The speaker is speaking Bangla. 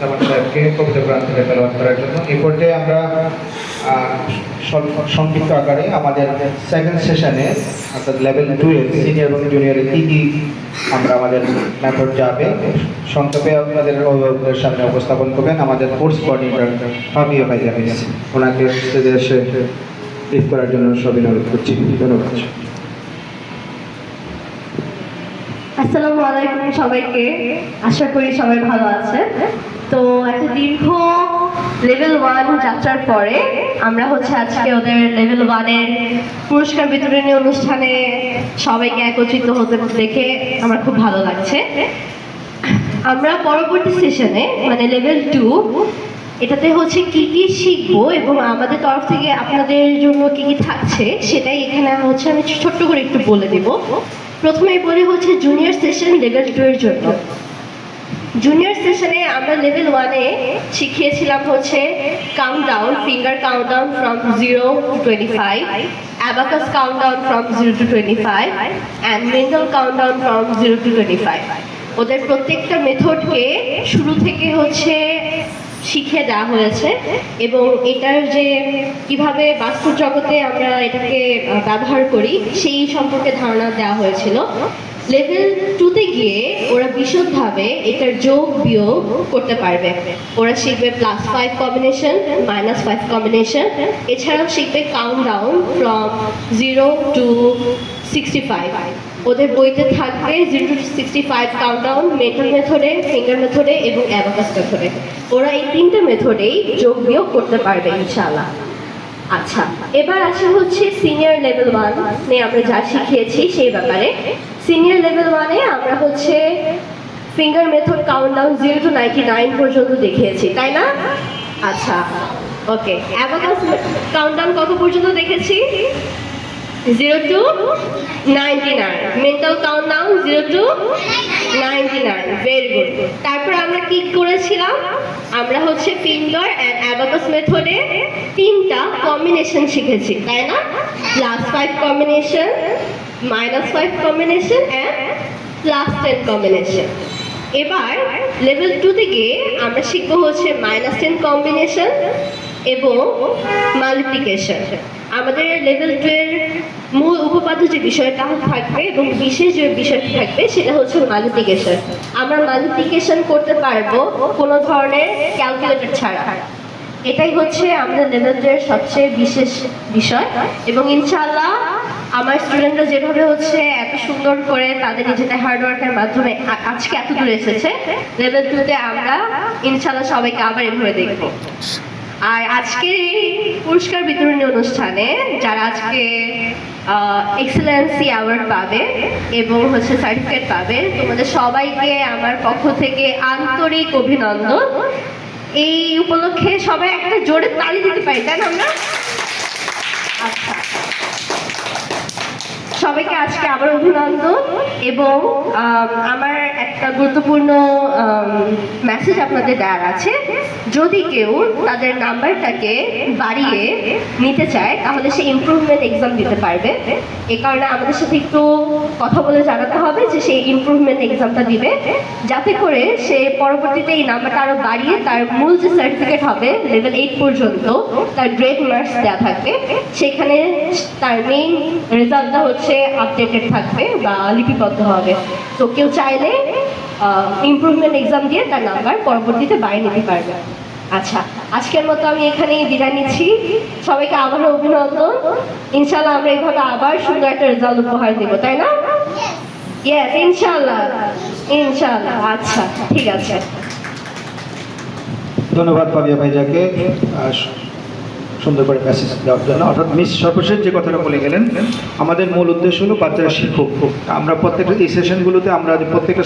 জামান সাহেবকে পবিত্র কোরআন থেকে তেলাওয়াত করার জন্য। এই পর্যায়ে আমরা সংক্ষিপ্ত আকারে আমাদের সেকেন্ড সেশনে অর্থাৎ লেভেল 2 এর সিনিয়র এবং জুনিয়রের কী আমরা আমাদের মেথড যাবে সংক্ষেপে আপনাদের অভিভাবকদের সামনে উপস্থাপন করবেন আমাদের কোর্স কোঅর্ডিনেটর ফামিয়া ভাইয়া। ওনাকে স্টেজে এসে লিড করার জন্য অনুরোধ করছি। ধন্যবাদ। আসসালামু আলাইকুম সবাইকে, আশা করি সবাই ভালো আছে। তো একটা দীর্ঘ লেভেল 1 যাত্রার পরে আমরা আজকে ওদের লেভেল 1 এর পুরস্কার বিতরণী অনুষ্ঠানে সবাইকে একত্রিত হতে দেখে আমার খুব ভালো লাগছে। আমরা পরবর্তী সেশনে মানে লেভেল 2 এটাতে কি কি শিখবো এবং আমাদের তরফ থেকে আপনাদের জন্য কি কি থাকছে সেটাই এখানে আমি ছোট্ট করে একটু বলে দেব। প্রথমেই বলি জুনিয়র সেশন লেভেল 2 এর জন্য। জুনিয়র সেশনে আমরা লেভেল 1 এ শিখিয়েছিলাম countdown, finger countdown from 0 to 25, abacus countdown from 0 to 25 and mental countdown from 0 to 25। ওদের প্রত্যেকটা মেথডকে শুরু থেকে শিখে দেওয়া হয়েছে এবং এটার যে কিভাবে বাস্তব জগতে আমরা এটাকে ব্যবহার করি সেই সম্পর্কে ধারণা দেওয়া হয়েছিল। লেভেল 2তে গিয়ে ওরা বিশদভাবে এটার যোগ বিয়োগ করতে পারবে। ওরা শিখবে +5 কম্বিনেশন, -5 কম্বিনেশন, এছাড়াও শিখবে কাউন্টডাউন ফ্রম 0 to 65। ওদের বইতে থাকবে 0 to 65 কাউন্টডাউন, মেন্টাল মেথডে, ফিঙ্গার মেথডে এবং অ্যাবাকাস মেথডে। ওরা এই 3টে মেথডেই যোগ বিয়োগ করতে পারবে ইনশাআল্লাহ। আচ্ছা, এবার আসা সিনিয়র লেভেল 1 নিয়ে আমরা যা শিখিয়েছি সেই ব্যাপারে। সিনিয়র লেভেল 1 এ আমরা ফিঙ্গার মেথড কাউন্টডাউন 0 to 99 পর্যন্ত দেখিয়েছি, তাই না? আচ্ছা, ওকে। অ্যাবাকাস কাউন্টডাউন কত পর্যন্ত দেখেছি? 0 to 99। Mental countdown 0 to 99। Very good. তারপর আমরা কি করেছিলাম? আমরা ফিঙ্গার অ্যান্ড অ্যাবাকাস মেথডে 3টা কম্বিনেশন শিখেছি, তাই না? +5 কম্বিনেশন, -5 কম্বিনেশন অ্যান্ড +10 কম্বিনেশন। এবার লেভেল 2 থেকে আমরা শিখবো -10 কম্বিনেশন এবং মাল্টিপ্লিকেশন। আমাদের লেভেল 2 এর মূল উপপাদ্য যে বিষয়টা থাকবে এবং বিশেষ যে বিষয়টা থাকবে সেটা মাল্টিপ্লিকেশন। আমরা মাল্টিপ্লিকেশন করতে পারবো কোনো ধরনের ক্যালকুলেটর ছাড়া। এটাই আমাদের লেভেল 2 এর সবচেয়ে বিশেষ বিষয় এবং ইনশাআল্লাহ আমার স্টুডেন্টরা যেভাবে এত সুন্দর করে তাদের নিজেদের হার্ডওয়ার্কের মাধ্যমে আজকে এত দূর এসেছে, লেভেল 2তে আমরা ইনশাআল্লাহ সবাইকে আবার এভাবে দেখব। আর আজকের এই পুরস্কার বিতরণী অনুষ্ঠানে যারা আজকে এক্সেলেন্সি অ্যাওয়ার্ড পাবে এবং সার্টিফিকেট পাবে, তোমাদের সবাইকে আমার পক্ষ থেকে আন্তরিক অভিনন্দন। এই উপলক্ষে সবাই একটা জোরে তালি দিতে পারি, তাই না আমরা? আচ্ছা, সবাইকে আজকে আবার অভিনন্দন এবং আমার একটা গুরুত্বপূর্ণ মেসেজ আপনাদের দেওয়ার আছে। যদি কেউ তাদের নাম্বারটাকে বাড়িয়ে নিতে চায় তাহলে সে ইমপ্রুভমেন্ট এক্সাম দিতে পারবে। এই কারণে আমাদের সাথে একটু কথা বলে জানাতে হবে যে সেই ইমপ্রুভমেন্ট এক্সামটা দিবে, যাতে করে সে পরবর্তীতে এই নাম্বারটা আরও বাড়িয়ে তার মূল যে সার্টিফিকেট হবে লেভেল 8 পর্যন্ত তার গ্রেড মার্কস দেওয়া থাকবে, সেখানে তার মেইন রেজাল্টটা আপডেটেড থাকবে বা লিপিবদ্ধ হবে। তো কেউ চাইলে ইমপ্রুভমেন্ট এক্সাম দিয়ে তার নাম্বার পরবর্তীতে বাড়িয়ে নিতে পারবে। আচ্ছা, আজকের মতো আমি এখানেই বিদায় নিচ্ছি। সবাইকে আবারও অভিনন্দন। ইনশাআল্লাহ আমরা এইভাবে আবার সুন্দর একটা রেজাল্ট উপহার দেবো, তাই না? ইয়েস, ইনশাআল্লাহ ইনশাআল্লাহ। আচ্ছা, ঠিক আছে। ধন্যবাদ পাবিয়া ভাইজাকে সুন্দর করে মেসেজ দেওয়ার জন্য। অর্থাৎ মিস সর্বশেষ যে কথাটা বলে গেলেন, আমাদের মূল উদ্দেশ্য হলো বাচ্চারা শিক্ষক। আমরা প্রত্যেকটা এই সেশনগুলোতে আমরা প্রত্যেকটা